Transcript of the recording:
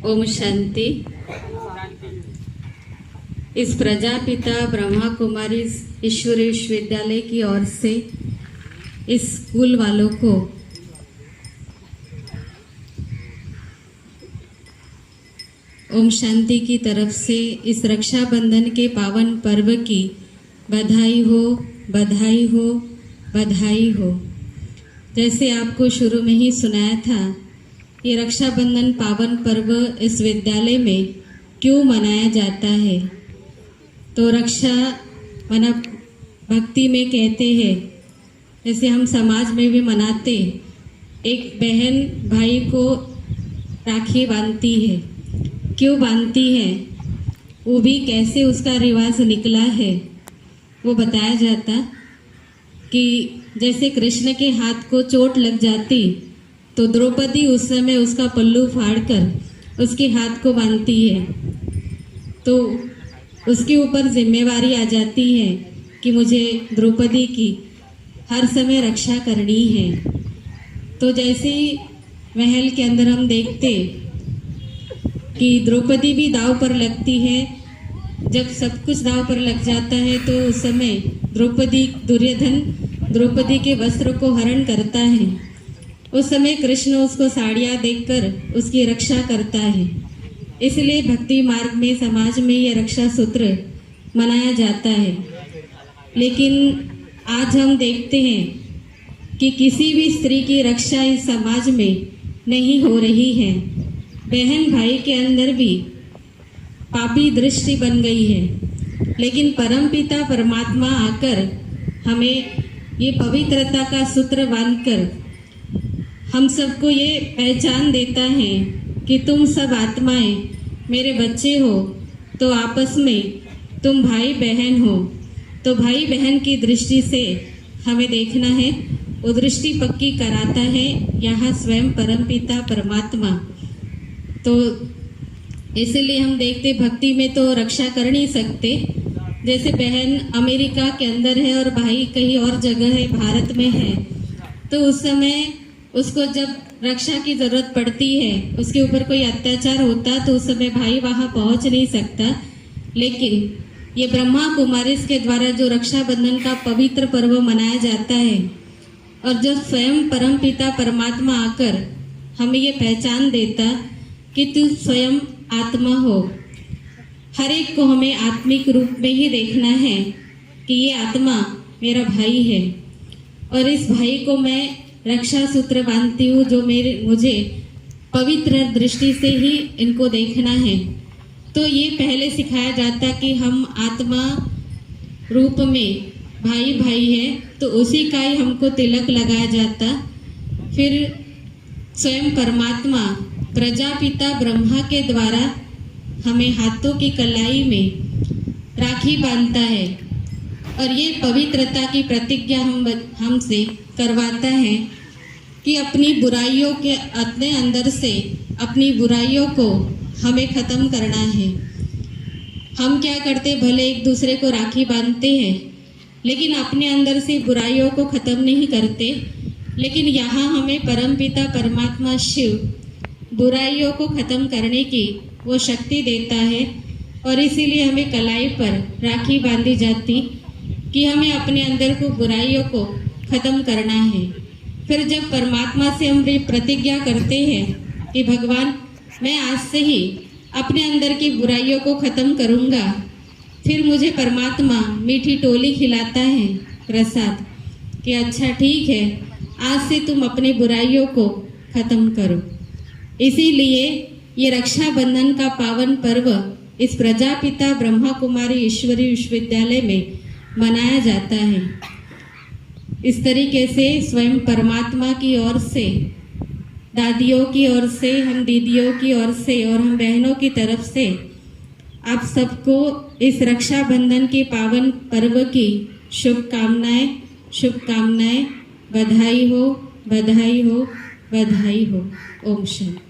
ओम शांति। इस प्रजापिता ब्रह्मा कुमारी ईश्वरीय विश्वविद्यालय की ओर से इस स्कूल वालों को ओम शांति की तरफ से इस रक्षाबंधन के पावन पर्व की बधाई हो, बधाई हो, बधाई हो। जैसे आपको शुरू में ही सुनाया था, ये रक्षाबंधन पावन पर्व इस विद्यालय में क्यों मनाया जाता है। तो रक्षा मना भक्ति में कहते हैं, जैसे हम समाज में भी मनाते, एक बहन भाई को राखी बांधती है। क्यों बांधती है, वो भी कैसे उसका रिवाज निकला है वो बताया जाता कि जैसे कृष्ण के हाथ को चोट लग जाती तो द्रौपदी उस समय उसका पल्लू फाड़कर उसके हाथ को बांधती है, तो उसके ऊपर जिम्मेवारी आ जाती है कि मुझे द्रौपदी की हर समय रक्षा करनी है। तो जैसे ही महल के अंदर हम देखते कि द्रौपदी भी दाव पर लगती है। जब सब कुछ दाव पर लग जाता है तो उस समय दुर्योधन द्रौपदी के वस्त्र को हरण करता है। उस समय कृष्ण उसको साड़ियाँ देकर उसकी रक्षा करता है। इसलिए भक्ति मार्ग में समाज में यह रक्षा सूत्र मनाया जाता है। लेकिन आज हम देखते हैं कि किसी भी स्त्री की रक्षा इस समाज में नहीं हो रही है। बहन भाई के अंदर भी पापी दृष्टि बन गई है। लेकिन परमपिता परमात्मा आकर हमें ये पवित्रता का सूत्र बांधकर हम सबको ये पहचान देता है कि तुम सब आत्माएं मेरे बच्चे हो, तो आपस में तुम भाई बहन हो। तो भाई बहन की दृष्टि से हमें देखना है, वो दृष्टि पक्की कराता है यहाँ स्वयं परमपिता परमात्मा। तो इसलिए हम देखते भक्ति में तो रक्षा कर नहीं सकते। जैसे बहन अमेरिका के अंदर है और भाई कहीं और जगह है, भारत में है, तो उस समय उसको जब रक्षा की जरूरत पड़ती है, उसके ऊपर कोई अत्याचार होता तो उस समय भाई वहां पहुंच नहीं सकता। लेकिन ये ब्रह्मा कुमारिस के द्वारा जो रक्षाबंधन का पवित्र पर्व मनाया जाता है और जो स्वयं परमपिता परमात्मा आकर हमें ये पहचान देता कि तू स्वयं आत्मा हो। हर एक को हमें आत्मिक रूप में ही देखना है कि ये आत्मा मेरा भाई है और इस भाई को मैं रक्षा सूत्र बांधती हूँ, जो मुझे पवित्र दृष्टि से ही इनको देखना है। तो ये पहले सिखाया जाता कि हम आत्मा रूप में भाई भाई है, तो उसी का ही हमको तिलक लगाया जाता। फिर स्वयं परमात्मा प्रजापिता ब्रह्मा के द्वारा हमें हाथों की कलाई में राखी बांधता है और ये पवित्रता की प्रतिज्ञा हमसे करवाता है कि अपनी बुराइयों के अपने अंदर से अपनी बुराइयों को हमें ख़त्म करना है। हम क्या करते, भले एक दूसरे को राखी बांधते हैं लेकिन अपने अंदर से बुराइयों को ख़त्म नहीं करते। लेकिन यहाँ हमें परमपिता परमात्मा शिव बुराइयों को ख़त्म करने की वो शक्ति देता है और इसीलिए हमें कलाई पर राखी बांधी जाती कि हमें अपने अंदर को बुराइयों को ख़त्म करना है। फिर जब परमात्मा से हम प्रतिज्ञा करते हैं कि भगवान मैं आज से ही अपने अंदर की बुराइयों को ख़त्म करूँगा, फिर मुझे परमात्मा मीठी टोली खिलाता है प्रसाद कि अच्छा ठीक है, आज से तुम अपनी बुराइयों को ख़त्म करो। इसीलिए ये रक्षाबंधन का पावन पर्व इस प्रजापिता ब्रह्मा कुमारी ईश्वरीय विश्वविद्यालय में मनाया जाता है। इस तरीके से स्वयं परमात्मा की ओर से, दादियों की ओर से, हम दीदियों की ओर से और हम बहनों की तरफ से आप सबको इस रक्षाबंधन के पावन पर्व की शुभकामनाएं, शुभकामनाएं। बधाई हो, बधाई हो, बधाई हो। ओम शांति।